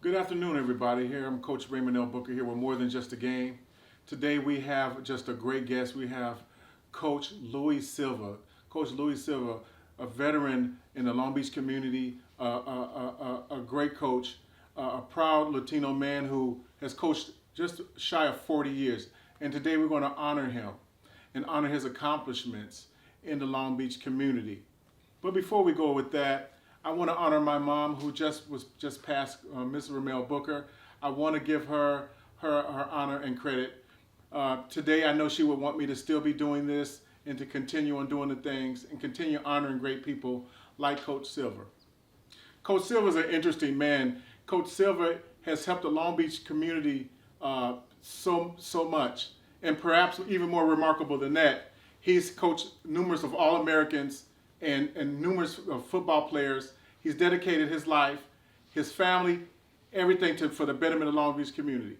Good afternoon, everybody. Here I'm Coach Raymond L. Booker here with More Than Just a Game. Today we have just a great guest. We have Coach Louie Silva. Coach Louie Silva, a veteran in the Long Beach community, a great coach, a proud Latino man who has coached just shy of 40 years. And today we're going to honor him and honor his accomplishments in the Long Beach community. But before we go with that, I want to honor my mom who just passed, Miss Ramel Booker. I want to give her honor and credit. Today I know she would want me to still be doing this and to continue on doing the things and continue honoring great people like Coach Silva. Coach Silva is an interesting man. Coach Silva has helped the Long Beach community so much, and perhaps even more remarkable than that, he's coached numerous of All-Americans and numerous football players. He's dedicated his life, his family, everything for the betterment of the Long Beach community.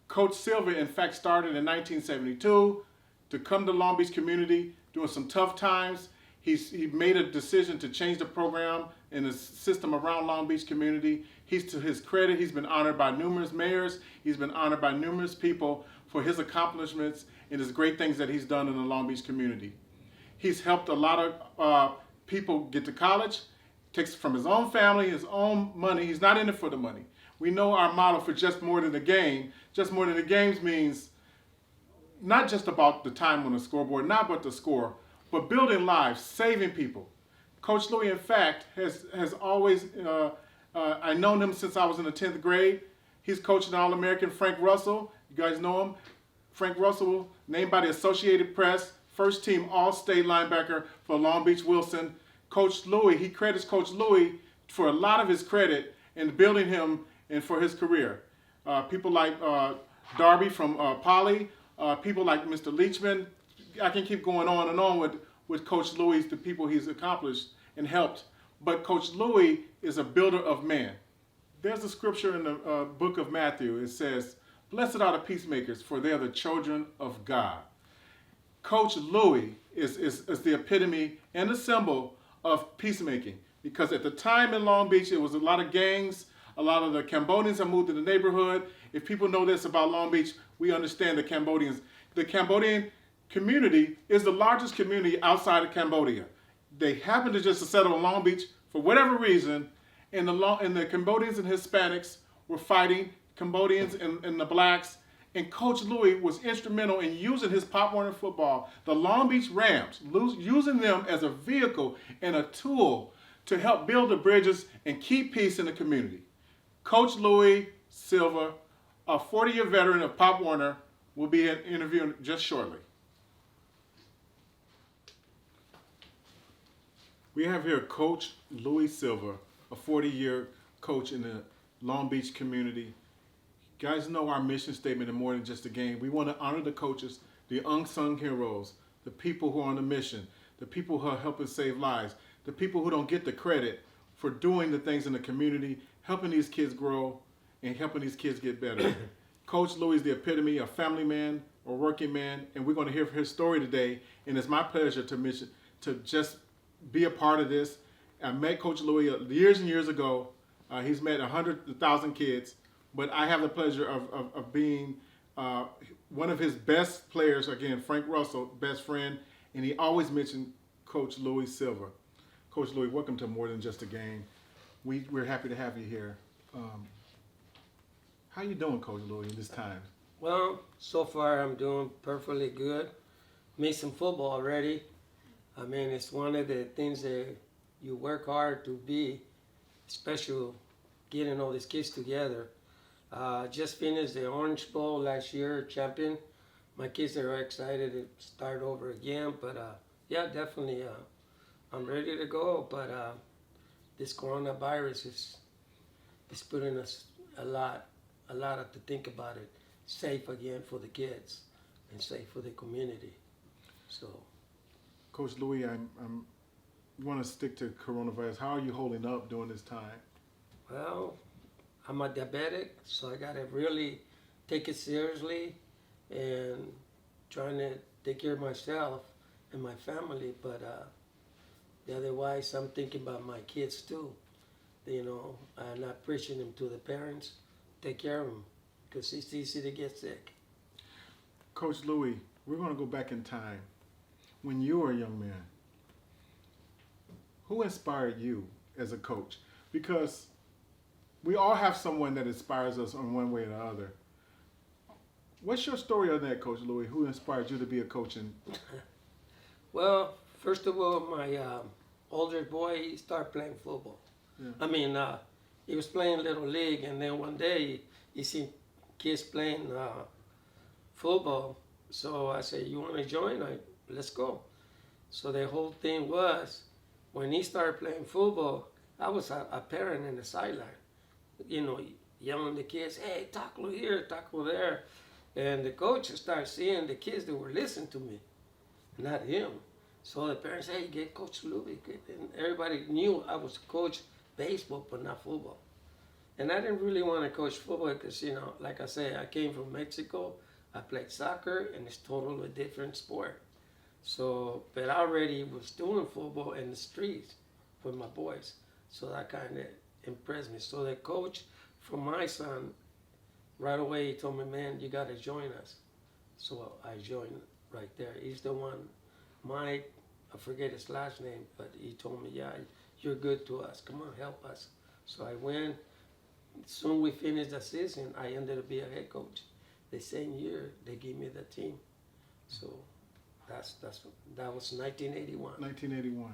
Coach Silva, in fact, started in 1972 to come to Long Beach community during some tough times. He made a decision to change the program and the system around Long Beach community. To his credit, he's been honored by numerous mayors. He's been honored by numerous people for his accomplishments and his great things that he's done in the Long Beach community. He's helped a lot of people get to college, takes from his own family, his own money. He's not in it for the money. We know our motto for Just More Than a Game. Just More Than a Game means not just about the time on the scoreboard, not about the score, but building lives, saving people. Coach Louie, in fact, has always, I've known him since I was in the 10th grade. He's coaching the All-American Frank Russell. You guys know him. Frank Russell, named by the Associated Press, first team All-State linebacker for Long Beach Wilson. Coach Louie, he credits Coach Louie for a lot of his credit in building him and for his career. People like Darby from Poly, people like Mr. Leachman. I can keep going on and on with Coach Louie, the people he's accomplished and helped. But Coach Louie is a builder of man. There's a scripture in the book of Matthew. It says, "Blessed are the peacemakers, for they are the children of God." Coach Louie is the epitome and the symbol of peacemaking, because at the time in Long Beach, it was a lot of gangs, a lot of the Cambodians have moved to the neighborhood. If people know this about Long Beach, we understand the Cambodians. The Cambodian community is the largest community outside of Cambodia. They happen to just settle in Long Beach for whatever reason, and the Cambodians and Hispanics were fighting, Cambodians and the blacks. And Coach Louie was instrumental in using his Pop Warner football, the Long Beach Rams, using them as a vehicle and a tool to help build the bridges and keep peace in the community. Coach Louie Silva, a 40-year veteran of Pop Warner, will be interviewing just shortly. We have here Coach Louie Silva, a 40-year coach in the Long Beach community. You guys know our mission statement in More Than Just a Game. We want to honor the coaches, the unsung heroes, the people who are on the mission, the people who are helping save lives, the people who don't get the credit for doing the things in the community, helping these kids grow and helping these kids get better. Coach Louie is the epitome of family man or working man, and we're going to hear his story today. And it's my pleasure to just be a part of this. I met Coach Louie years and years ago. He's met 100,000 kids. But I have the pleasure of being one of his best players, again, Frank Russell, best friend, and he always mentioned Coach Louie Silva. Coach Louie, welcome to More Than Just a Game. We're happy to have you here. How you doing, Coach Louie, in this time? Well, so far I'm doing perfectly good. Made some football already. I mean, it's one of the things that you work hard to be, especially getting all these kids together. Just finished the Orange Bowl last year, champion. My kids are excited to start over again, but yeah, definitely, I'm ready to go. But this coronavirus is putting us a lot to think about it. Safe again for the kids and safe for the community. So, Coach Louie, I want to stick to coronavirus. How are you holding up during this time? well, I'm a diabetic, so I gotta really take it seriously and trying to take care of myself and my family. But otherwise, I'm thinking about my kids too. and not preaching them to the parents. Take care of them because it's easy to get sick. Coach Louie, we're going to go back in time. When you were a young man, who inspired you as a coach? Because we all have someone that inspires us in one way or the other. What's your story on that, Coach Louie? Who inspired you to be a coach? Well, first of all, my older boy, he started playing football. Yeah. He was playing Little League, and then one day he seen kids playing football. So I said, you want to join? Let's go. So the whole thing was, when he started playing football, I was a parent in the sideline, yelling the kids, hey, tackle here, tackle there. And the coach started seeing the kids that were listening to me, not him. So the parents, hey, get Coach Louie. And everybody knew I was coach baseball, but not football. And I didn't really want to coach football because, like I say, I came from Mexico. I played soccer, and it's totally different sport. So, but I already was doing football in the streets with my boys. So that kind of impressed me. So the coach for my son, right away, he told me, man, you got to join us. So I joined right there. He's the one, Mike, I forget his last name, but he told me, yeah, you're good to us. Come on, help us. So I went. Soon we finished the season, I ended up being a head coach. The same year, they gave me the team. So that was 1981. 1981.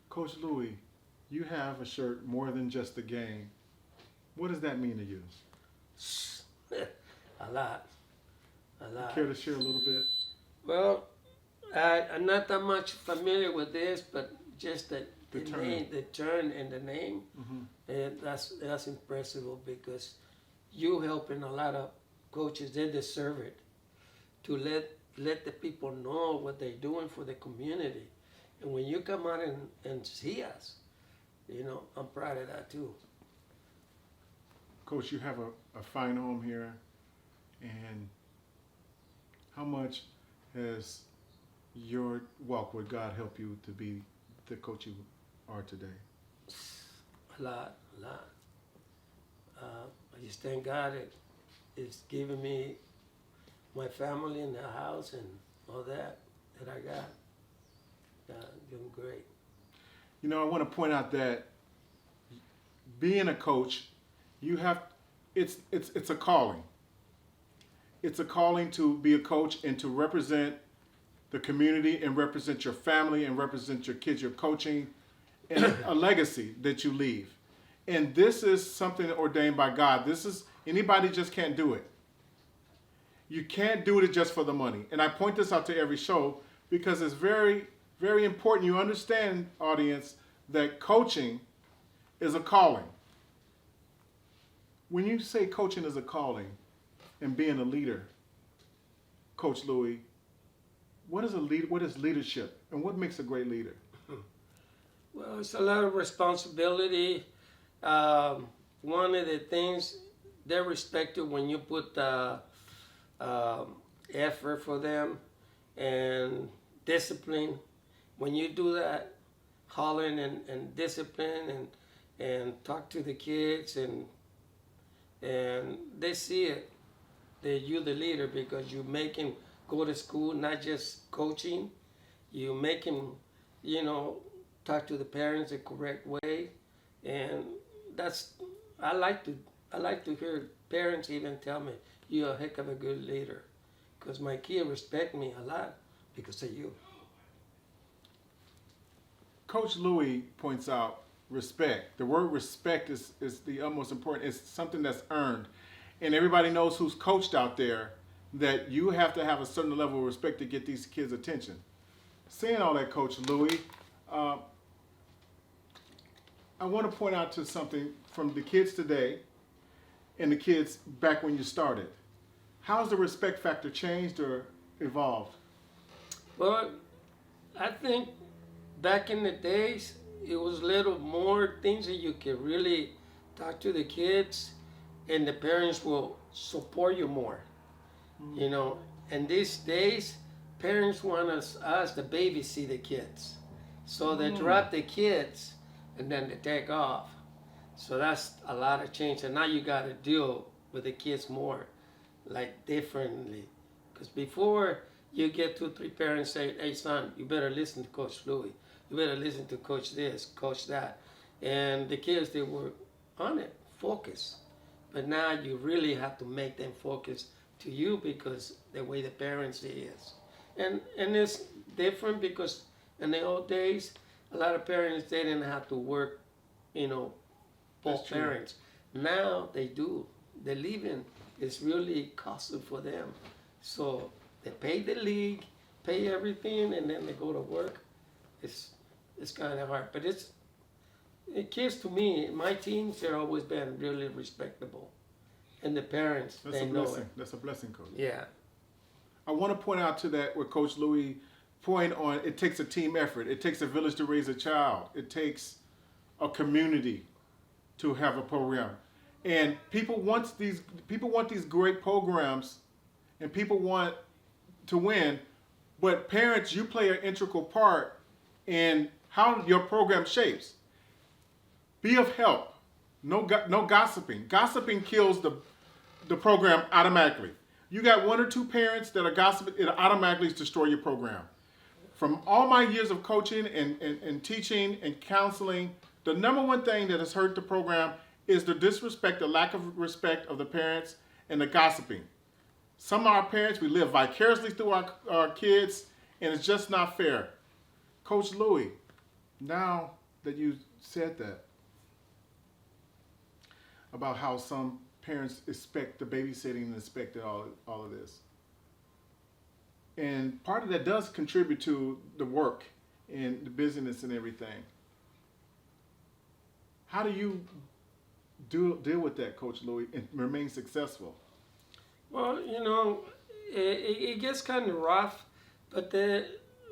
Coach Louie, you have a shirt, More Than Just a Game. What does that mean to you? A lot. Care to share a little bit? Well, I'm not that much familiar with this, but just the name, the turn and the name, and that's impressive because you helping a lot of coaches. They deserve it to let the people know what they're doing for the community. And when you come out and see us, I'm proud of that too. Coach, you have a fine home here, and how much has your walk with God helped you to be the coach you are today? A lot. I just thank God it's given me my family in the house and all that I got. Doing great. I want to point out that being a coach, it's a calling. It's a calling to be a coach and to represent the community and represent your family and represent your kids you're coaching, and a legacy that you leave. And this is something ordained by God. Anybody just can't do it. You can't do it just for the money. And I point this out to every show because it's very, very important you understand, audience, that coaching is a calling. When you say coaching is a calling and being a leader, Coach Louie, what is leadership and what makes a great leader? Well, it's a lot of responsibility. One of the things, they're respected when you put effort for them and discipline. When you do that, hollering and discipline and talk to the kids and they see it, that you're the leader because you make them go to school, not just coaching. You make them, talk to the parents the correct way, and I like to hear parents even tell me you're a heck of a good leader, because my kids respect me a lot because of you. Coach Louie points out respect. The word respect is the utmost important. It's something that's earned, and everybody knows who's coached out there that you have to have a certain level of respect to get these kids' attention. Saying all that, Coach Louie, I want to point out to something from the kids today and the kids back when you started. How's the respect factor changed or evolved? Well, I think back in the days, it was a little more things that you could really talk to the kids and the parents will support you more. And these days, parents want us to babysit the kids. So they drop the kids and then they take off. So that's a lot of change, and now you got to deal with the kids more, like differently. Because before you get 2, 3 parents say, "Hey son, you better listen to Coach Louie. You better listen to Coach this, Coach that," and the kids they were on it, focused. But now you really have to make them focus to you because the way the parents is, and it's different because in the old days, a lot of parents they didn't have to work, you know, That's both true. parents. Now they do. The living is really costly for them. So they pay the league, pay everything, and then they go to work. It's it's kind of hard, but it's the kids to me. My teams they're always been really respectable, and the parents That's they a know blessing. it. That's a blessing, Coach. Yeah, I want to point out to that what Coach Louie point on. It takes a team effort. It takes a village to raise a child. It takes a community to have a program, and people want these great programs, and people want to win. But parents, you play an integral part in how your program shapes. Be of help. No gossiping. Gossiping kills the program automatically. You got 1 or 2 parents that are gossiping, it automatically destroy your program. From all my years of coaching and teaching and counseling, the number one thing that has hurt the program is the disrespect, the lack of respect of the parents, and the gossiping. Some of our parents, we live vicariously through our kids, and it's just not fair. Coach Louie, now that you said that, about how some parents expect the babysitting and expect all of this. And part of that does contribute to the work and the business and everything. How do you deal with that, Coach Louie, and remain successful? well, you know, it gets kind of rough, but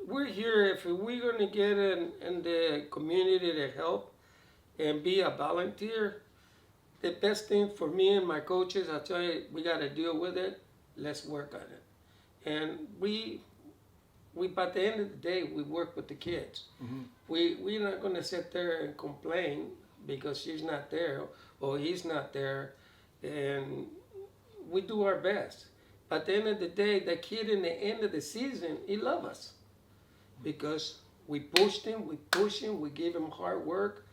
we're here if we're going to get in the community to help and be a volunteer. The best thing for me and my coaches, I tell you, we got to deal with it. Let's work on it. And we by the end of the day, we work with the kids. Mm-hmm. We're not going to sit there and complain because she's not there or he's not there, and we do our best. But at the end of the day, the kid in the end of the season, he loves us because we pushed him, we gave him hard work,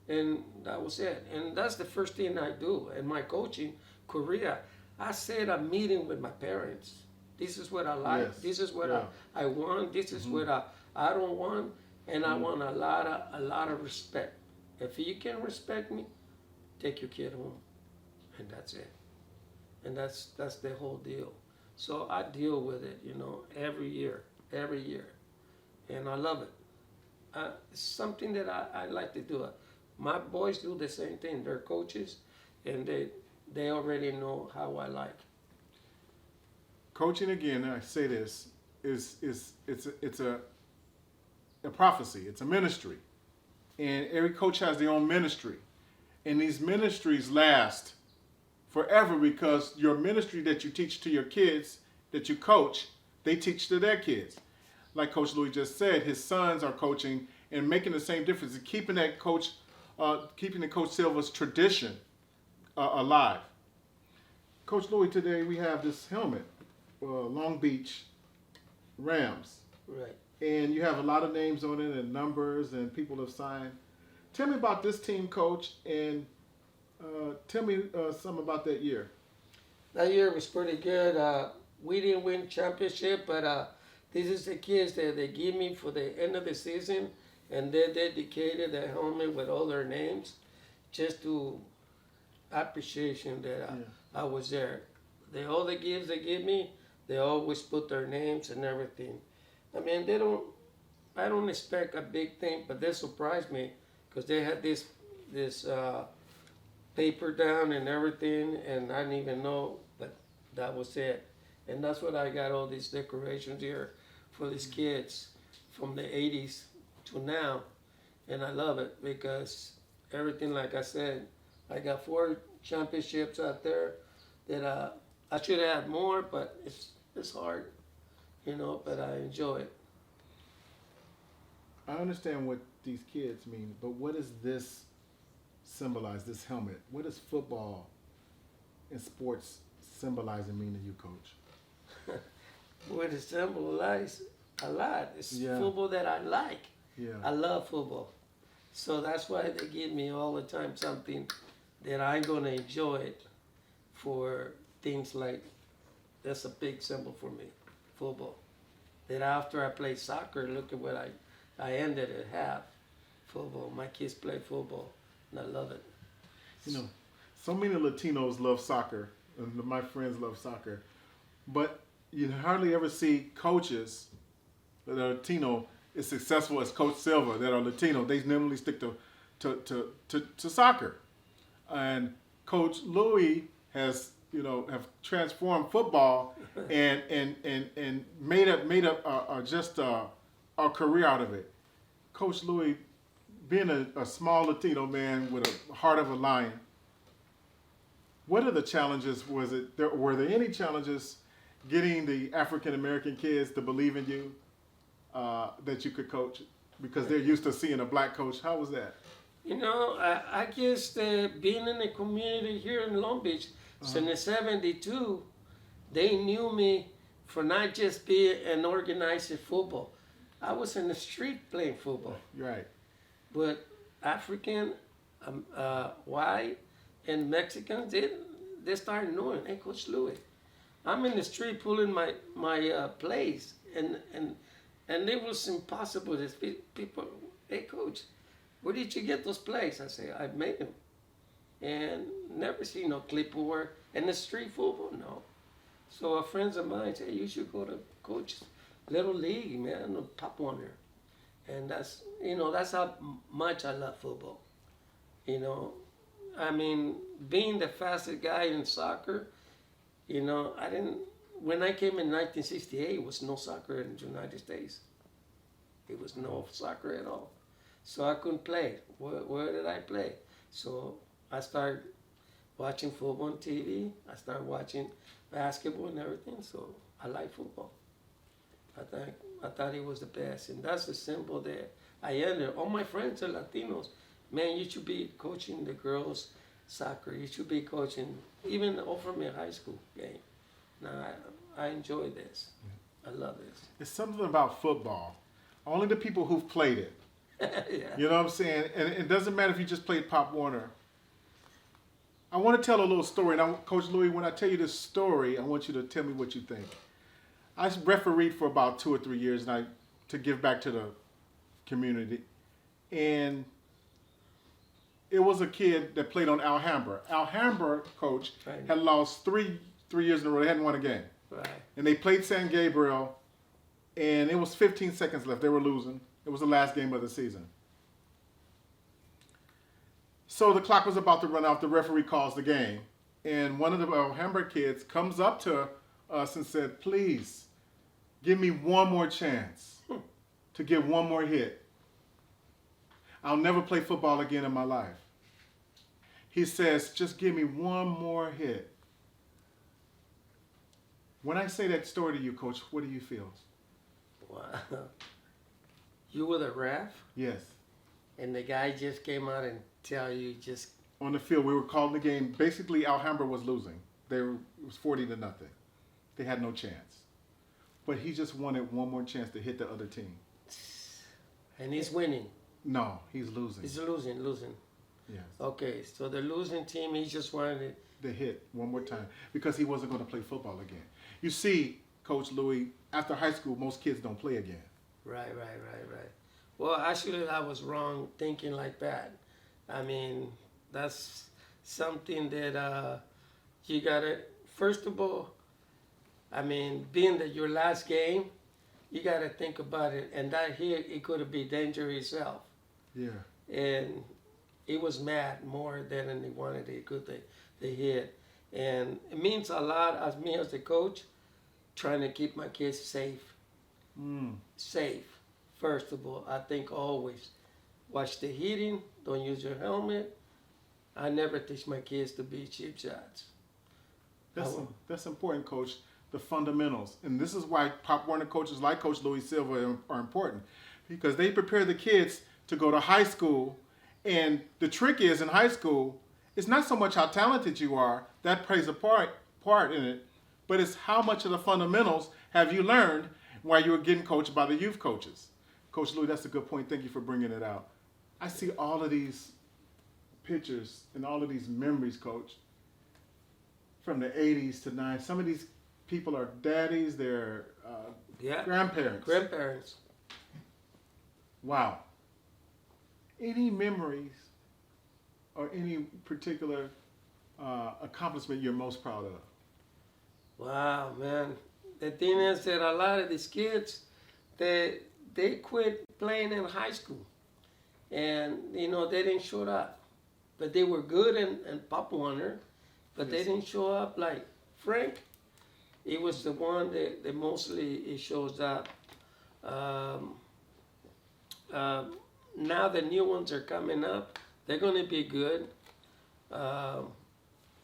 and that was it. And that's the first thing I do in my coaching career. I set a meeting with my parents. This is what I like. Yes. This is what Yeah. I want. This is what I don't want, and I want a lot of respect. If you can respect me, take your kid home, and that's it. And that's the whole deal. So I deal with it, you know, every year, and I love it. It's something that I like to do. My boys do the same thing. They're coaches, and they already know how I like. Coaching, again, I say this, it's a prophecy. It's a ministry. And every coach has their own ministry. And these ministries last forever because your ministry that you teach to your kids, that you coach, they teach to their kids. Like Coach Louie just said, his sons are coaching and making the same difference and keeping that keeping the Coach Silva's tradition alive. Coach Louie, today we have this helmet, Long Beach Rams. Right. And you have a lot of names on it and numbers and people have signed. Tell me about this team, Coach, and tell me something about that year. That year was pretty good. We didn't win championship, but this is the kids that they give me for the end of the season, and they dedicated the helmet with all their names, just to appreciation that I was there. All the gifts they give me, they always put their names and everything. I mean, I don't expect a big thing, but they surprised me because they had this paper down and everything, and I didn't even know, but that was it. And that's what I got all these decorations here for these kids from the 80s to now. And I love it because everything, like I said, I got 4 championships out there that I should have had more, but it's hard, you know, but I enjoy it. I understand what these kids mean, but what is this symbolize, this helmet? What does football and sports symbolize and mean to you, Coach? What it symbolizes a lot. It's Yeah. football that I like. Yeah. I love football. So that's why they give me all the time something that I'm going to enjoy it for things like, that's a big symbol for me, football. That after I play soccer, look at what I ended at half, football. My kids play football, and I love it. You know, so many Latinos love soccer, and my friends love soccer, but you hardly ever see coaches that are Latino as successful as Coach Silva that are Latino. They normally stick to soccer, and Coach Louie has have transformed football and made a career out of it. Coach Louie, being a small Latino man with a heart of a lion, what are the challenges? Were there any challenges getting the African American kids to believe in you that you could coach because they're used to seeing a black coach? How was that? I guess being in the community here in Long Beach, since '72, they knew me for not just being an organizer football. I was in the street playing football. Right. But African, white, and Mexicans, they started knowing, hey, Coach Louie, I'm in the street pulling my plays, and it was impossible. These people, hey, Coach, where did you get those plays? I say, I made them, and never seen no clipboard. And the street football, no. So friends of mine say, you should go to Coach Little League, man, or Pop Warner. And that's how much I love football. I mean, being the fastest guy in soccer, when I came in 1968, it was no soccer in the United States. It was no soccer at all. So I couldn't play. Where did I play? So I started watching football on TV. I started watching basketball and everything. So I like football. I thought it was the best, and that's the symbol that I ended. All my friends are Latinos. Man, you should be coaching the girls' soccer. You should be coaching, even over my high school game. Now, I enjoy this. I love this. It's something about football. Only the people who've played it. Yeah. You know what I'm saying? And it doesn't matter if you just played Pop Warner. I want to tell a little story. Now, Coach Louie, when I tell you this story, I want you to tell me what you think. I refereed for about 2 or 3 years to give back to the community. And it was a kid that played on Alhambra. Alhambra, Coach, had lost three years in a row. They hadn't won a game. Right. And they played San Gabriel, and it was 15 seconds left. They were losing. It was the last game of the season. So the clock was about to run out. The referee calls the game. And one of the Alhambra kids comes up to us and said, please, give me one more chance to get one more hit. I'll never play football again in my life. He says, just give me one more hit. When I say that story to you, Coach, what do you feel? Wow. You were the ref? Yes. And the guy just came out and tell you just... On the field, we were calling the game. Basically, Alhambra was losing. It was 40-0. They had no chance. But he just wanted one more chance to hit the other team. And he's winning. No, he's losing. He's losing. Yes. Okay, so the losing team, he just wanted to hit one more time because he wasn't going to play football again. You see, Coach Louie, after high school, most kids don't play again. Right. Well, actually, I was wrong thinking like that. I mean, that's something that you got to, first of all, I mean, being that your last game, you got to think about it. And that hit, it could have been danger itself. Yeah. And it was mad more than he wanted it, the hit. And it means a lot as me as the coach, trying to keep my kids safe. Safe. First of all, I think always watch the hitting, don't use your helmet. I never teach my kids to be cheap shots. That's important, Coach. The fundamentals. And this is why Pop Warner coaches like Coach Louie Silva are important, because they prepare the kids to go to high school And the trick is in high school, it's not so much how talented you are, that plays a part in it, but it's how much of the fundamentals have you learned while you were getting coached by the youth coaches. Coach Louie, that's a good point. Thank you for bringing it out. I see all of these pictures and all of these memories, Coach, from the 80s to 90s. Some of these people are daddies, they're grandparents. Grandparents. Wow. Any memories or any particular accomplishment you're most proud of? Wow, man. The thing is that a lot of these kids, they quit playing in high school. And, you know, they didn't show up. But they were good and Pop Warner, but they didn't show up like Frank. He was the one that mostly he shows up. Now the new ones are coming up. They're going to be good.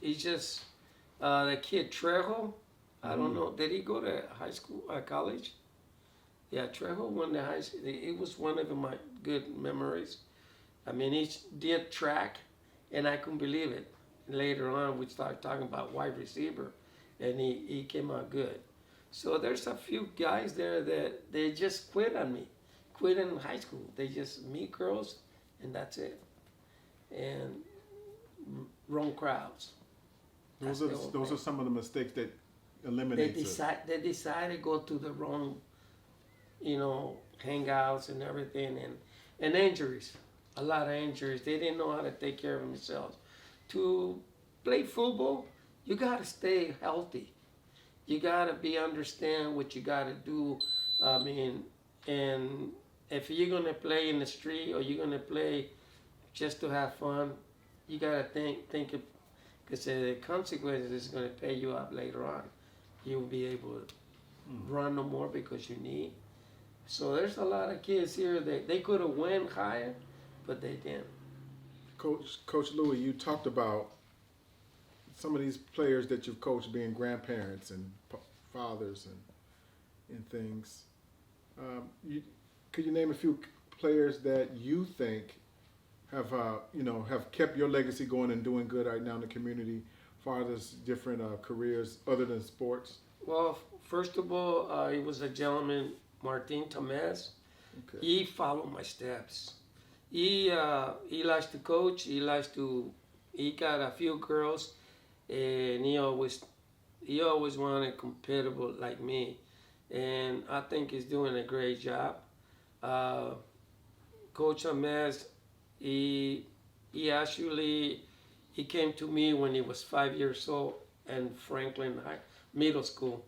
He's just the kid Trejo. I don't know. Did he go to high school, college? Yeah, Trejo went to high school. It was one of my good memories. I mean, he did track, and I couldn't believe it. Later on, we started talking about wide receiver, and he came out good. So there's a few guys there that they just quit on me, quit in high school. They just meet girls, and that's it. And wrong crowds. Those are some of the mistakes that eliminate. They decide to go to the wrong, you know, hangouts and everything, and injuries. A lot of injuries. They didn't know how to take care of themselves. To play football, you got to stay healthy. You got to understand what you got to do. I mean, and if you're going to play in the street or you're going to play just to have fun, you got to think because the consequences is going to pay you up later on. You won't be able to run no more because you need. So there's a lot of kids here that they could have went higher, but they didn't. Coach Louie, you talked about some of these players that you've coached being grandparents and fathers and things. Could you name a few players that you think have kept your legacy going and doing good right now in the community, as far as different careers other than sports? Well, first of all, he was a gentleman, Martin Tomez. Okay. He followed my steps. He likes to coach. He got a few girls, and he always wanted compatible like me, and I think he's doing a great job. Coach Tomez, he came to me when he was 5 years old in Franklin Middle School,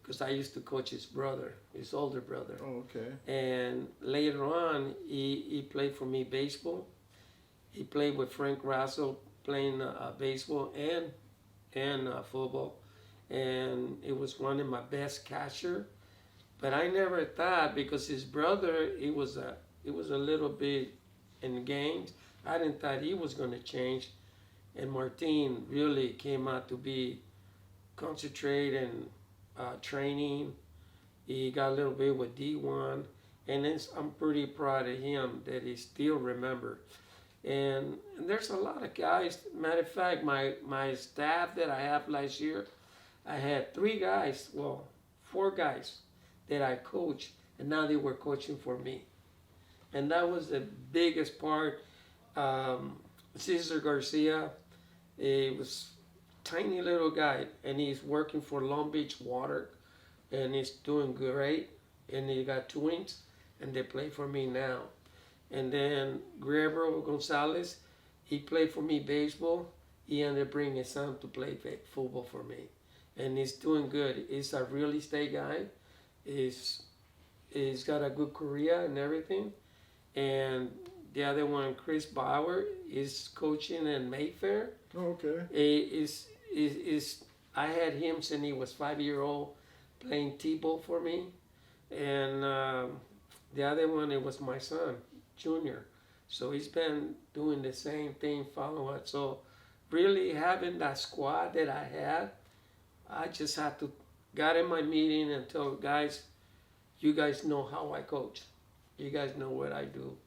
because I used to coach his brother, his older brother. Oh, okay. And later on, he played for me baseball. He played with Frank Russell playing baseball and football. And it was one of my best catcher. But I never thought, because his brother, it was a little bit in games. I didn't thought he was going to change. And Martin really came out to be concentrate and training. He got a little bit with D1, and I'm pretty proud of him that he still remember. And there's a lot of guys. Matter of fact, my staff that I have last year, I had 4 guys that I coached, and now they were coaching for me. And that was the biggest part. Cesar Garcia, he was tiny little guy, and he's working for Long Beach Water, and he's doing great. And he got twins, and they play for me now. And then Gabriel Gonzalez, he played for me baseball. He ended up bringing his son to play football for me, and he's doing good. He's a real estate guy. He's got a good career and everything. And the other one, Chris Bauer, is coaching in Mayfair. Oh, okay. I had him since he was 5-year-old playing T-ball for me. And the other one, it was my son, Junior. So he's been doing the same thing, following it. So really having that squad that I had, I just had to got in my meeting and told guys, you guys know how I coach. You guys know what I do.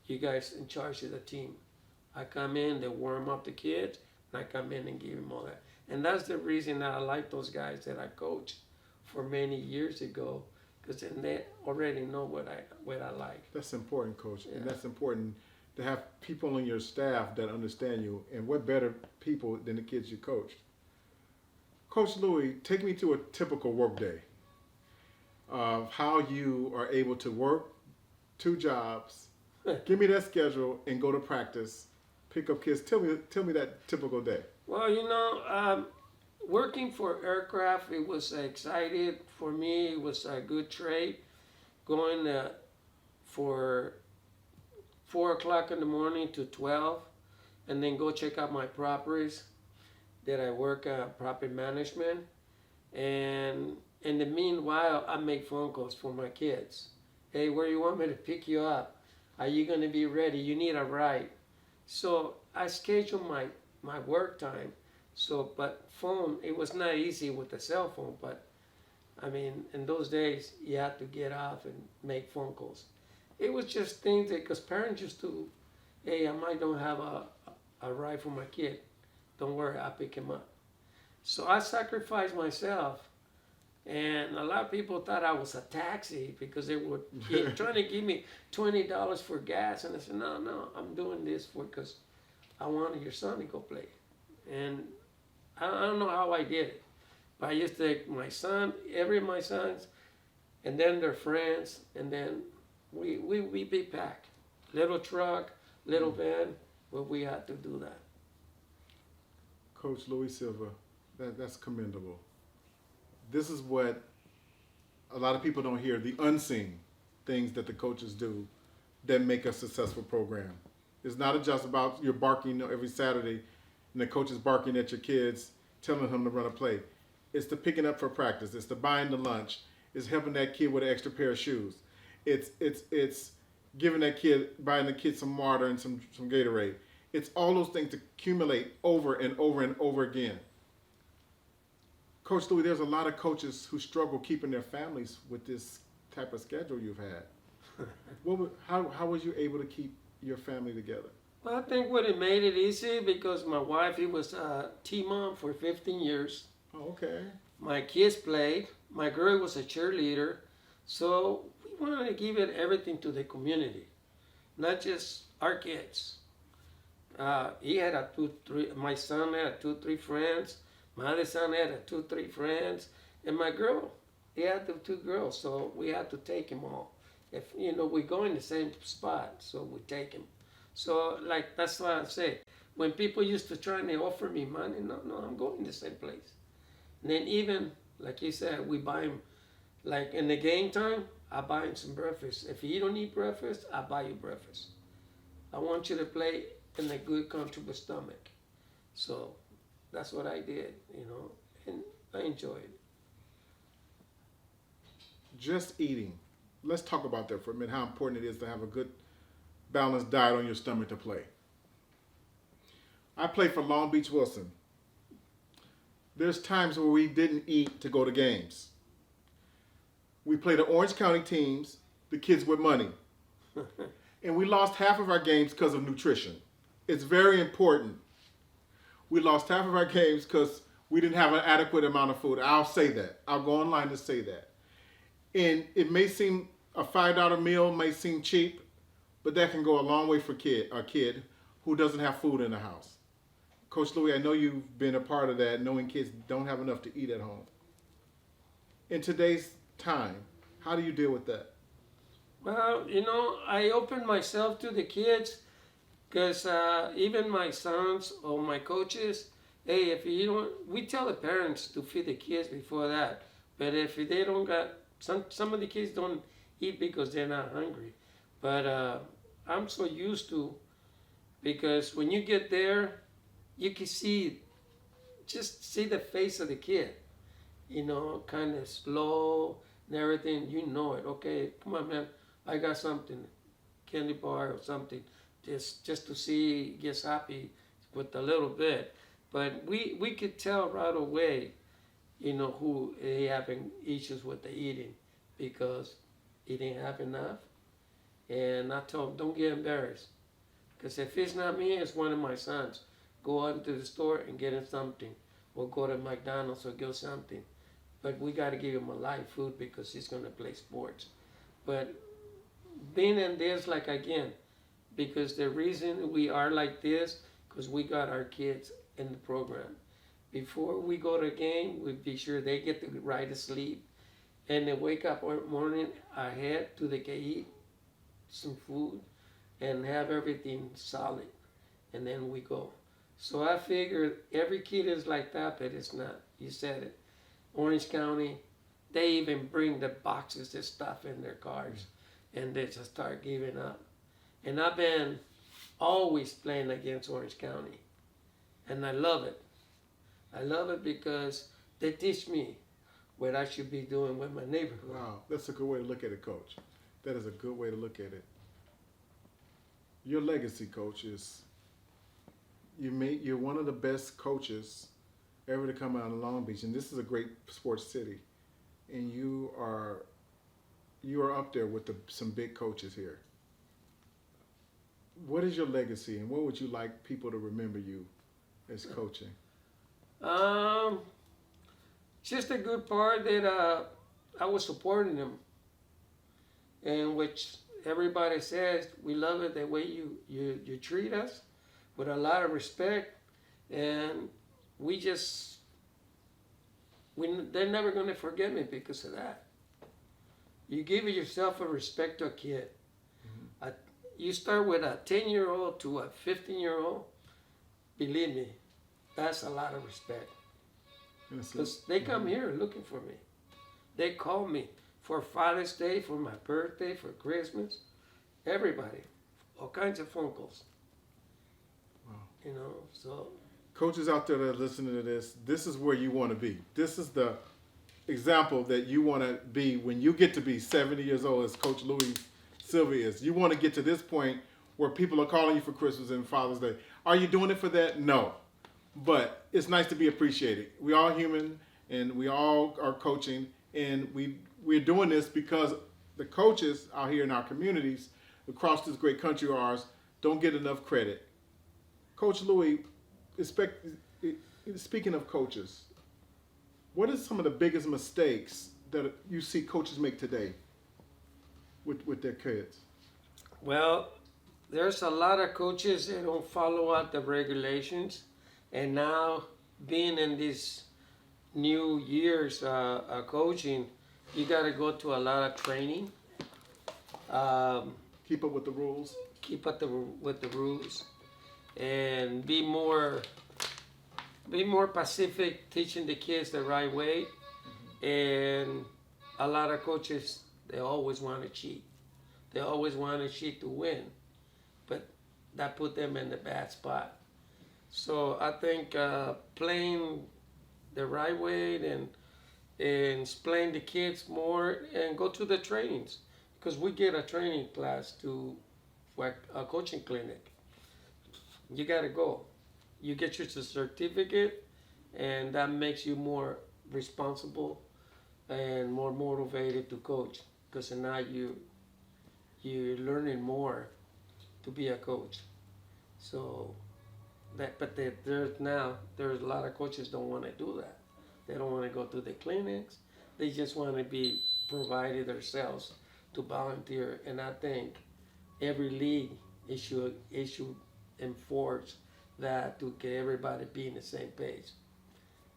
You guys in charge of the team. I come in, they warm up the kids, and I come in and give them all that. And that's the reason that I like those guys that I coached for many years ago, because then they already know what I like. That's important, Coach, and Yeah. that's important to have people on your staff that understand you. And what better people than the kids you coached? Coach Louie, take me to a typical work day of how you are able to work 2 jobs. Give me that schedule and go to practice, pick up kids. Tell me that typical day. Well, working for aircraft, it was exciting for me. It was a good trade. Going for 4 o'clock in the morning to 12, and then go check out my properties that I work at property management. And in the meanwhile, I make phone calls for my kids. Hey, where you want me to pick you up? Are you going to be ready? You need a ride. So I schedule my work time. So, but phone, it was not easy with the cell phone, but I mean, in those days, you had to get off and make phone calls. It was just things that, because parents used to, hey, I might don't have a ride for my kid. Don't worry, I'll pick him up. So I sacrificed myself. And a lot of people thought I was a taxi because they were trying to give me $20 for gas. And I said, no, I'm doing this because I wanted your son to go play. And I don't know how I did it. But I used to take my son, every of my sons, and then their friends, and then we be packed. Little truck, little van, but we had to do that. Coach Louie Silva, that's commendable. This is what a lot of people don't hear, the unseen things that the coaches do that make a successful program. It's not just about you're barking every Saturday and the coach is barking at your kids, telling them to run a play. It's the picking up for practice. It's the buying the lunch. It's helping that kid with an extra pair of shoes. It's giving that kid, buying the kid some water and some Gatorade. It's all those things to accumulate over and over and over again. Coach Louie, there's a lot of coaches who struggle keeping their families with this type of schedule you've had. How was you able to keep your family together? Well, I think what it made it easy because my wife, he was a T-mom for 15 years. Oh, okay. My kids played. My girl was a cheerleader. So we wanted to give it everything to the community, not just our kids. He had my son had 2-3 friends. My other son had 2-3 friends. And my girl, he had the 2 girls. So we had to take them all. If, we go in the same spot, so we take them. So, that's why I say, when people used to try and they offer me money, no, I'm going the same place. And then even, like you said, we buy him, like in the game time, I buy him some breakfast. If you don't eat breakfast, I buy you breakfast. I want you to play in a good, comfortable stomach. So that's what I did, and I enjoyed it. Just eating. Let's talk about that for a minute, how important it is to have a good, balanced diet on your stomach to play. I played for Long Beach Wilson. There's times where we didn't eat to go to games. We played the Orange County teams, the kids with money. And we lost half of our games because of nutrition. It's very important. We lost half of our games because we didn't have an adequate amount of food. I'll say that. I'll go online to say that. And it may seem, a $5 meal may seem cheap, but that can go a long way for a kid who doesn't have food in the house. Coach Louie, I know you've been a part of that, knowing kids don't have enough to eat at home. In today's time, how do you deal with that? Well, I open myself to the kids because even my sons or my coaches, hey, if you don't, we tell the parents to feed the kids before that. But if they don't got, some of the kids don't eat because they're not hungry. But I'm so used to, because when you get there, you can just see the face of the kid, kind of slow and everything. You know it. Okay, come on, man. I got something, candy bar or something, just to see he gets happy with a little bit. But we could tell right away, who he having issues with the eating because he didn't have enough. And I told him, don't get embarrassed, Because if it's not me, it's one of my sons. Go out into the store and get him something. Or go to McDonald's or get something. But we got to give him a live food because he's going to play sports. But being in this, like again, because the reason we are like this, because we got our kids in the program. Before we go to a game, we be sure they get the right to sleep. And they wake up one morning ahead to they can eat some food and have everything solid. And then we go. So I figure every kid is like that, but it's not. You said it. Orange County, they even bring the boxes of stuff in their cars. And they just start giving up. And I've been always playing against Orange County. And I love it. I love it because they teach me what I should be doing with my neighborhood. Wow, that's a good way to look at it, Coach. That is a good way to look at it. Your legacy, Coach, is you're one of the best coaches ever to come out of Long Beach, and this is a great sports city. And you are up there with some big coaches here. What is your legacy, and what would you like people to remember you as coaching? Just a good part that I was supporting them, and which everybody says we love it the way you treat us with a lot of respect, and they're never going to forget me because of that. You give yourself a respect to a kid. Mm-hmm. You start with a 10-year-old to a 15-year-old. Believe me, that's a lot of respect. Because they come here looking for me. They call me for Father's Day, for my birthday, for Christmas. Everybody. All kinds of phone calls. Wow. You know, so. Coaches out there that are listening to this is where you want to be. This is the example that you want to be when you get to be 70 years old, as Coach Louie Silva is. You want to get to this point where people are calling you for Christmas and Father's Day. Are you doing it for that? No. But it's nice to be appreciated. We all human, and we all are coaching, and we're doing this because the coaches out here in our communities across this great country of ours don't get enough credit. Coach Louie, speaking of coaches, what are some of the biggest mistakes that you see coaches make today with their kids? Well, there's a lot of coaches that don't follow out the regulations. And now, being in these new years coaching, you got to go to a lot of training. Keep up with the rules. Keep up with the rules, and be more pacific, teaching the kids the right way. Mm-hmm. And a lot of coaches, they always want to cheat. They always want to cheat to win, but that put them in the bad spot. So I think playing the right way and explain the kids more and go to the trainings, because we get a training class for a coaching clinic. You got to go. You get your certificate, and that makes you more responsible and more motivated to coach, because now you're learning more to be a coach. So. There's a lot of coaches don't want to do that. They don't want to go to the clinics. They just want to be provided themselves to volunteer. And I think every league should enforce that to get everybody be in the same page.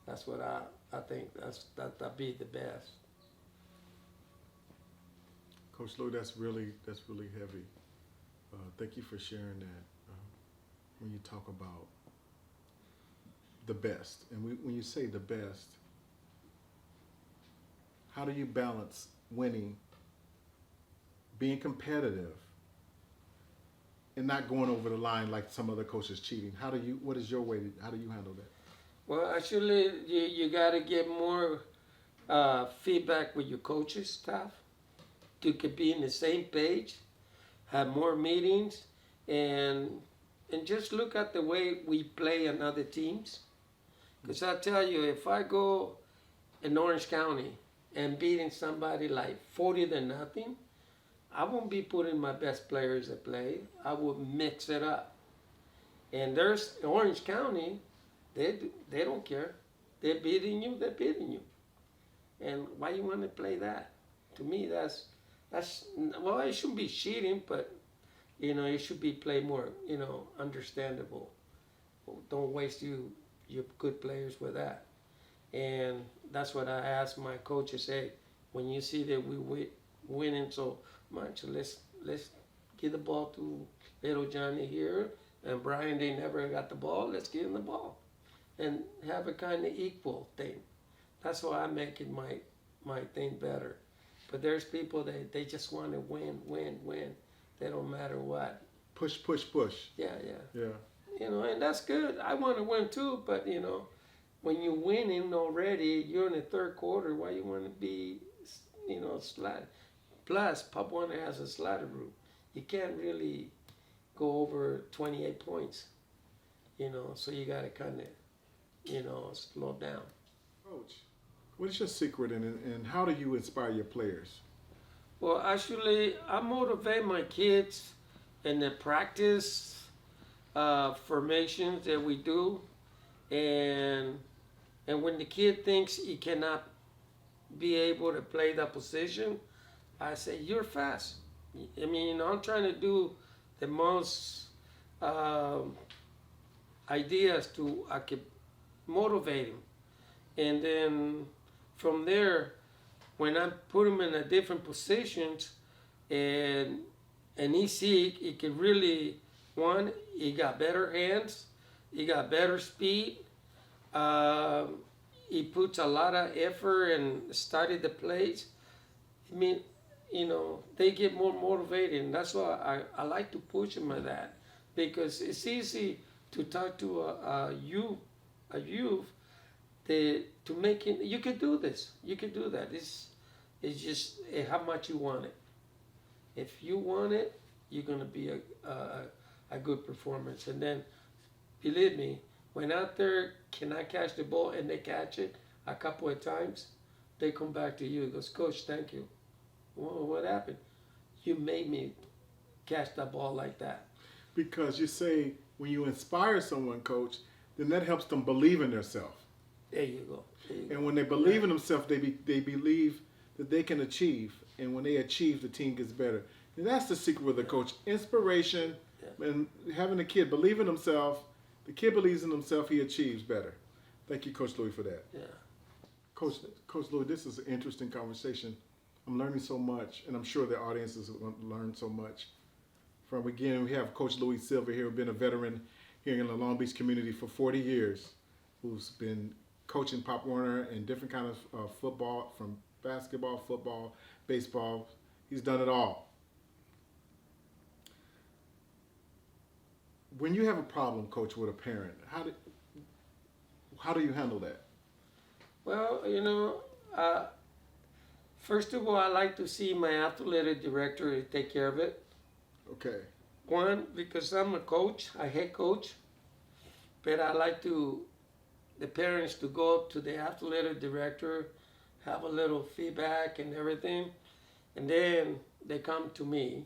That's what I think. That'd be the best. Coach Louie, that's really heavy. Thank you for sharing that. When you talk about the best, and when you say the best, how do you balance winning, being competitive, and not going over the line like some other coaches cheating? How do you handle that? Well, actually, you got to get more feedback with your coaches staff to be in the same page, have more meetings, and just look at the way we play in other teams. Because I tell you, if I go in Orange County and beating somebody like 40-0, I won't be putting my best players to play. I will mix it up. And there's Orange County, they don't care. They're beating you, they're beating you. And why you want to play that? To me, that's well, it shouldn't be cheating, but it should be played more, understandable. Don't waste your good players with that. And that's what I asked my coaches. Hey, when you see that we winning so much, let's give the ball to little Johnny here, and Brian, they never got the ball. Let's give him the ball, and have a kind of equal thing. That's why I'm making my thing better. But there's people that they just want to win. They don't matter what. Push. Yeah. Yeah. And that's good. I want to win too, but when you're winning already, you're in the third quarter. Why you want to be, slide? Plus, Pop Warner has a slider rule. You can't really go over 28 points. So you got to kind of, slow down. Coach, what is your secret and how do you inspire your players? Well, actually, I motivate my kids in the practice formations that we do, and when the kid thinks he cannot be able to play that position, I say, you're fast. I mean, I'm trying to do the most ideas I could motivate him. And then from there, when I put him in a different positions and he see he can really, he got better hands, he got better speed, he puts a lot of effort and study the plays. I mean, they get more motivated, and that's why I like to push them at that, because it's easy to talk to a youth to make it. You can do this, you can do that. It's just how much you want it. If you want it, you're gonna be a good performance. And then, believe me, when out there, can I catch the ball, and they catch it a couple of times, they come back to you and goes, Coach, thank you. Well, what happened? You made me catch that ball like that. Because you say when you inspire someone, Coach, then that helps them believe in themselves. There you go. And when they believe in themselves, they believe that they can achieve. And when they achieve, the team gets better. And that's the secret with the coach. Inspiration, and having the kid believe in himself. The kid believes in himself, he achieves better. Thank you, Coach Louie, for that. Yeah. Coach Louie, this is an interesting conversation. I'm learning so much, and I'm sure the audience is going to learn so much. From again, we have Coach Louie Silva here, who's been a veteran here in the Long Beach community for 40 years, who's been coaching Pop Warner in different kinds of football, from basketball, football, baseball. He's done it all. When you have a problem, Coach, with a parent, how do you handle that? Well, first of all, I like to see my athletic director take care of it. Okay. One, because I'm a coach, a head coach, but I like the parents to go to the athletic director, have a little feedback and everything, and then they come to me.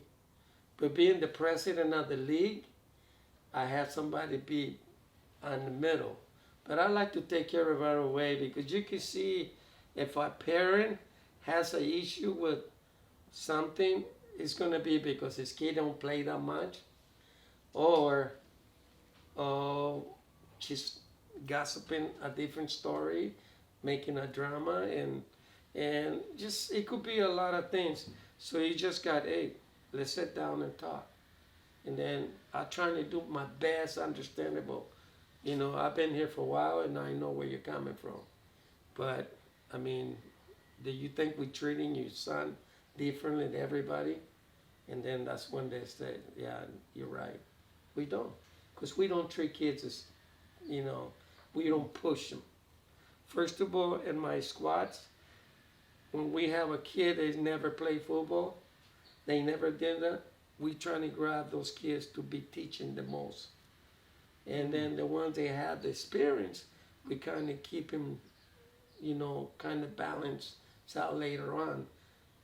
But being the president of the league, I have somebody be on the middle. But I like to take care of it right away, because you can see if a parent has an issue with something, it's going to be because his kid don't play that much, or just gossiping a different story, making a drama, and just, it could be a lot of things. So you just got, hey, let's sit down and talk. And then I'm trying to do my best understandable. I've been here for a while, and I know where you're coming from. But, I mean, do you think we're treating your son differently than everybody? And then that's when they say, yeah, you're right. We don't. Because we don't treat kids as, we don't push them. First of all, in my squads, when we have a kid that's never played football, they never did that, we trying to grab those kids to be teaching the most. And then the ones that have the experience, we kind of keep them, kind of balanced out later on.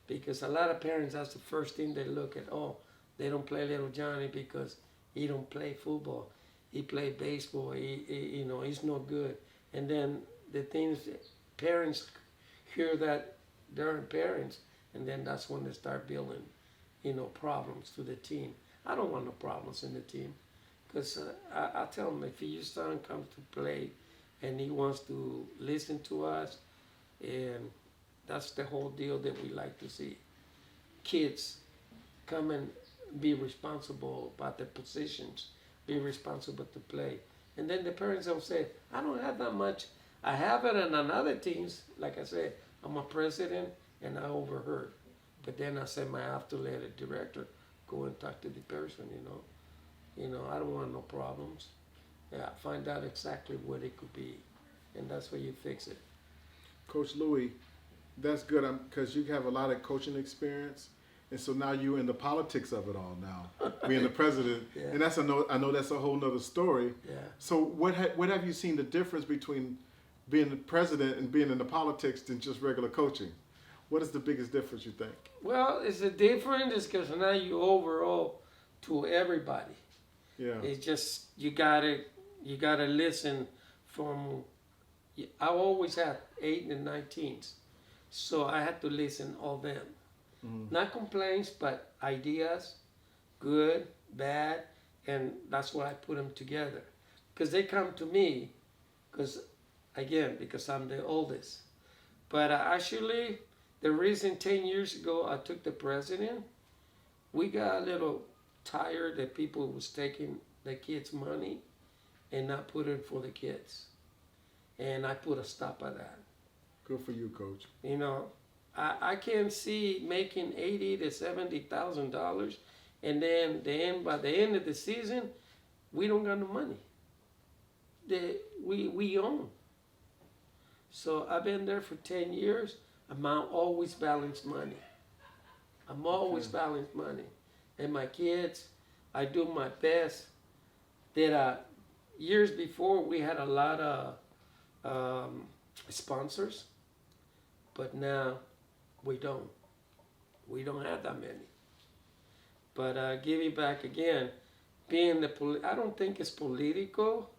Because a lot of parents, that's the first thing they look at. Oh, they don't play little Johnny because he don't play football. he played baseball. You know, he's no good. And then the things parents hear that they're parents, and then that's when they start building, you know, problems to the team. I don't want no problems in the team, because I tell them, if your son comes to play and he wants to listen to us, and that's the whole deal that we like to see. Kids come and be responsible about their positions, be responsible to play. And then the parents don't say, I don't have that much. I have it on other teams. Like I said, I'm a president and I overheard. But then I said, I have to let a director go and talk to the person, you know. You know, I don't want no problems. Yeah, find out exactly what it could be. And that's where you fix it. Coach Louie, that's good because you have a lot of coaching experience. And so now you're in the politics of it all now, being the president. Yeah. And I know that's a whole nother story. Yeah. So what have you seen the difference between being the president and being in the politics than just regular coaching? What is the biggest difference, you think? Well, it's a difference because now you overall to everybody. Yeah. It's just you gotta listen from. I always had 8 and 19s, so I had to listen all them. Mm-hmm. Not complaints, but ideas, good, bad, and that's why I put them together. Because they come to me, because I'm the oldest. But actually, the reason 10 years ago I took the president, we got a little tired that people was taking the kids' money and not putting it for the kids. And I put a stop on that. Good for you, Coach. You know, I can see making $80,000 to $70,000, and then by the end of the season, we don't got no money. We own. So I've been there for 10 years. I'm always balanced money. I'm always balanced money, and my kids, I do my best. That years before we had a lot of sponsors, but now we don't. We don't have that many. But giving back again, being I don't think it's political,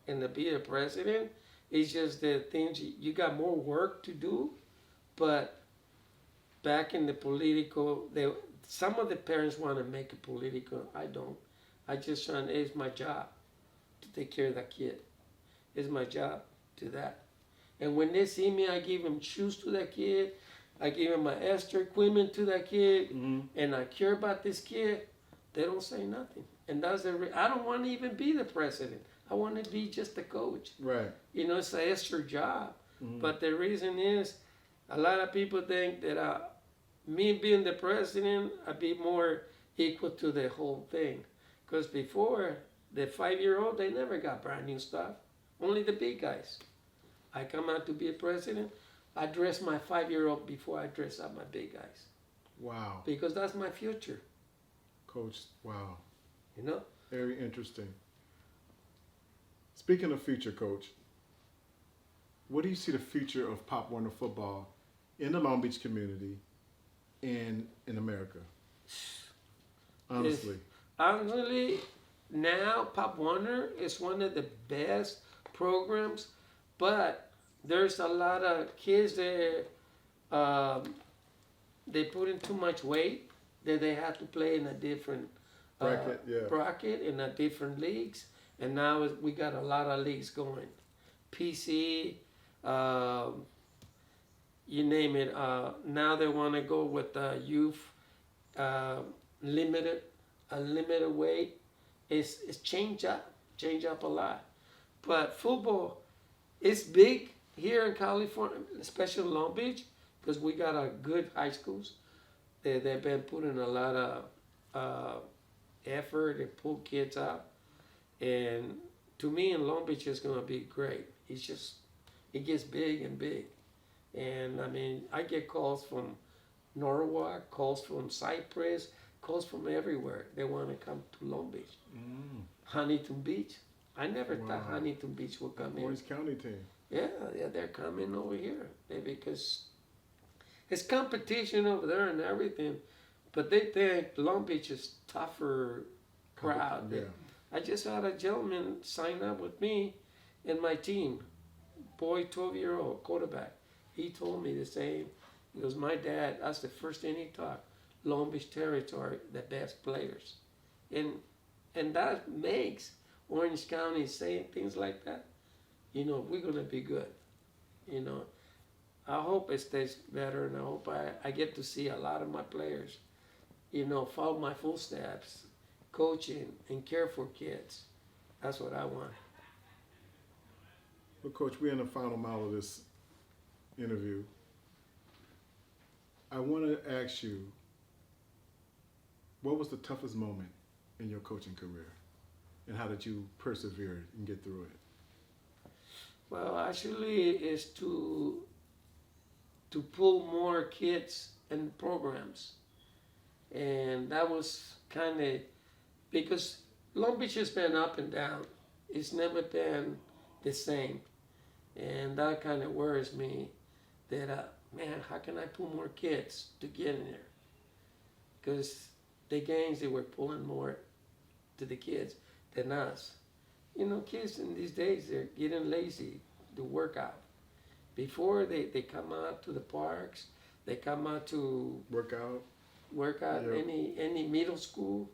and to be a president, it's just the things you got more work to do. But back in the political, some of the parents want to make it political. I don't. I just trying. It's my job to take care of that kid. It's my job to that. And when they see me, I give them shoes to that kid. I give them my extra equipment to that kid, and I care about this kid. They don't say nothing, and that's I don't want to even be the president. I want to be just the coach. Right. You know, it's an extra job. But the reason is, a lot of people think that me being the president, I'd be more equal to the whole thing. Because before, the 5-year-old, they never got brand new stuff. Only the big guys. I come out to be a president, I dress my 5-year-old before I dress up my big guys. Wow. Because that's my future. Coach, wow. You know? Very interesting. Speaking of future, Coach, what do you see the future of Pop Warner football in the Long Beach community and in America? Honestly. Honestly, now Pop Warner is one of the best programs, but there's a lot of kids that they put in too much weight that they have to play in a different bracket in a different leagues, and now we got a lot of leagues going, PC, you name it. Now they want to go with youth limited weight. It's changed up a lot, but football is big here in California, especially Long Beach, because we got a good high schools. They've been putting a lot of effort and pull kids out. And to me, in Long Beach, it's going to be great. It gets big and big. And I mean, I get calls from Norwalk, calls from Cypress, calls from everywhere. They want to come to Long Beach. Huntington Beach. I never thought Huntington Beach would come in. Orange County team. Yeah, they're coming over here because it's competition over there and everything, but they think Long Beach is tougher crowd. Yeah. I just had a gentleman sign up with me in my team, boy, 12-year-old quarterback. He told me the same. He goes, my dad, that's the first thing he taught, Long Beach territory, the best players. And that makes Orange County saying things like that. You know, we're going to be good. You know, I hope it stays better, and I hope I get to see a lot of my players, you know, follow my footsteps, coaching and care for kids. That's what I want. Well, Coach, we're in the final mile of this interview. I want to ask you, what was the toughest moment in your coaching career? And how did you persevere and get through it? Well, actually, is to pull more kids in programs, and that was kind of because Long Beach has been up and down. It's never been the same, and that kind of worries me. That man, how can I pull more kids to get in there? Because the gangs, they were pulling more to the kids than us. You know, kids in these days, they're getting lazy to work out. Before, they come out to the parks, they come out to work out, yep. Any middle school.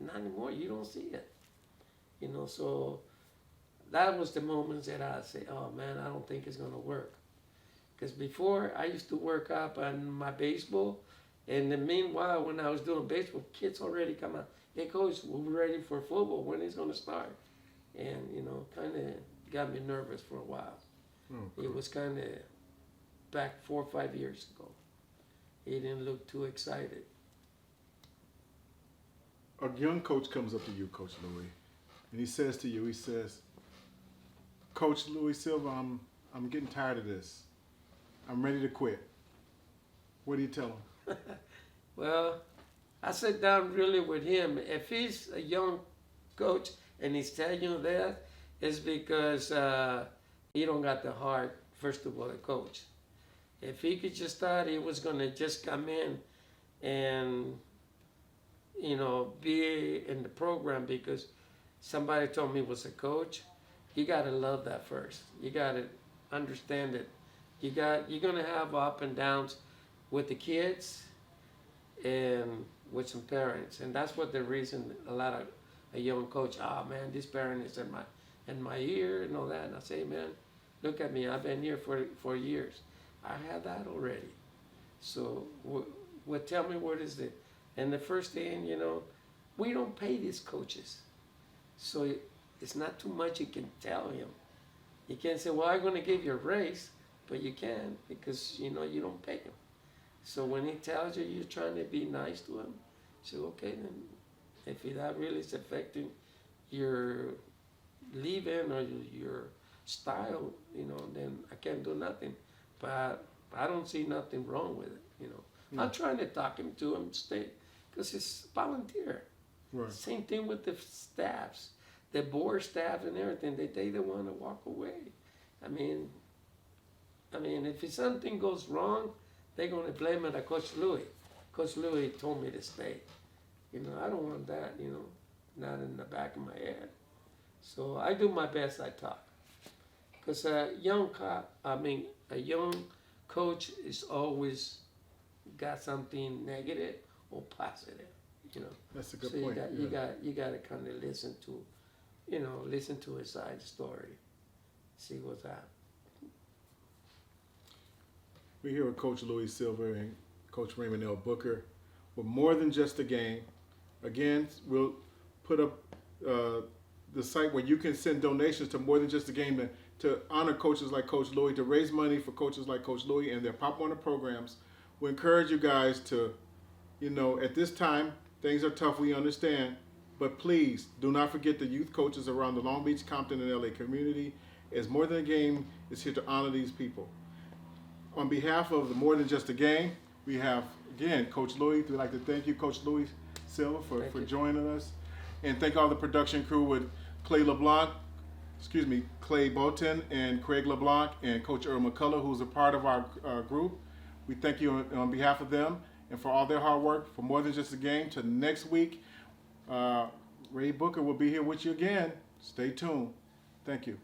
Not anymore, you don't see it. You know, so that was the moments that I say, oh man, I don't think it's going to work. Because before, I used to work up on my baseball, and then meanwhile, when I was doing baseball, kids already come out. Hey, coach, we're ready for football. When is it going to start? And, you know, kind of got me nervous for a while. Oh, It was kind of back 4 or 5 years ago. He didn't look too excited. A young coach comes up to you, Coach Louie, and he says to you, he says, Coach Louie Silva, I'm getting tired of this. I'm ready to quit. What do you tell him? Well, I sat down really with him. If he's a young coach and he's telling you that, it's because he don't got the heart, first of all, to coach. If he could just thought he was going to just come in and, you know, be in the program because somebody told me he was a coach, you got to love that first. You got to understand it. You're going to have up and downs with the kids and with some parents. And that's what the reason a young coach, oh man, this parent is in my ear and all that. And I say, man, look at me, I've been here for years. I had that already. So tell me what is it? And the first thing, you know, we don't pay these coaches. So it's not too much you can tell him. You can't say, well, I'm going to give you a raise, but you can't because, you know, you don't pay him. So when he tells you you're trying to be nice to him, say, okay, then if that really is affecting your leaving or your style, you know, then I can't do nothing. But I don't see nothing wrong with it, you know. I'm trying to talk him to him, stay, because it's volunteer. Right. Same thing with the staffs, the board staff and everything. They want to walk away. I mean, if something goes wrong, they're going to blame it on Coach Louie. Coach Louie told me to stay. You know, I don't want that, you know, not in the back of my head. So I do my best, I talk. Because a young coach is always got something negative or positive, you know. That's a good so point. You got to kind of listen to his side of the story, see what's happening. We're here with Coach Louie Silva and Coach Raymond L. Booker with More Than Just a Game. Again, we'll put up the site where you can send donations to More Than Just a Game to honor coaches like Coach Louie, to raise money for coaches like Coach Louie and their Pop Warner programs. We encourage you guys to, you know, at this time, things are tough, we understand, but please do not forget the youth coaches around the Long Beach, Compton, and LA community. As More Than a Game is here to honor these people. On behalf of the More Than Just a Game, we have, again, Coach Louie. We'd like to thank you, Coach Louie Silva, for joining us. And thank all the production crew with Clay Bolton and Craig LeBlanc and Coach Earl McCullough, who's a part of our group. We thank you on behalf of them and for all their hard work. For More Than Just a Game, to next week, Ray Booker will be here with you again. Stay tuned. Thank you.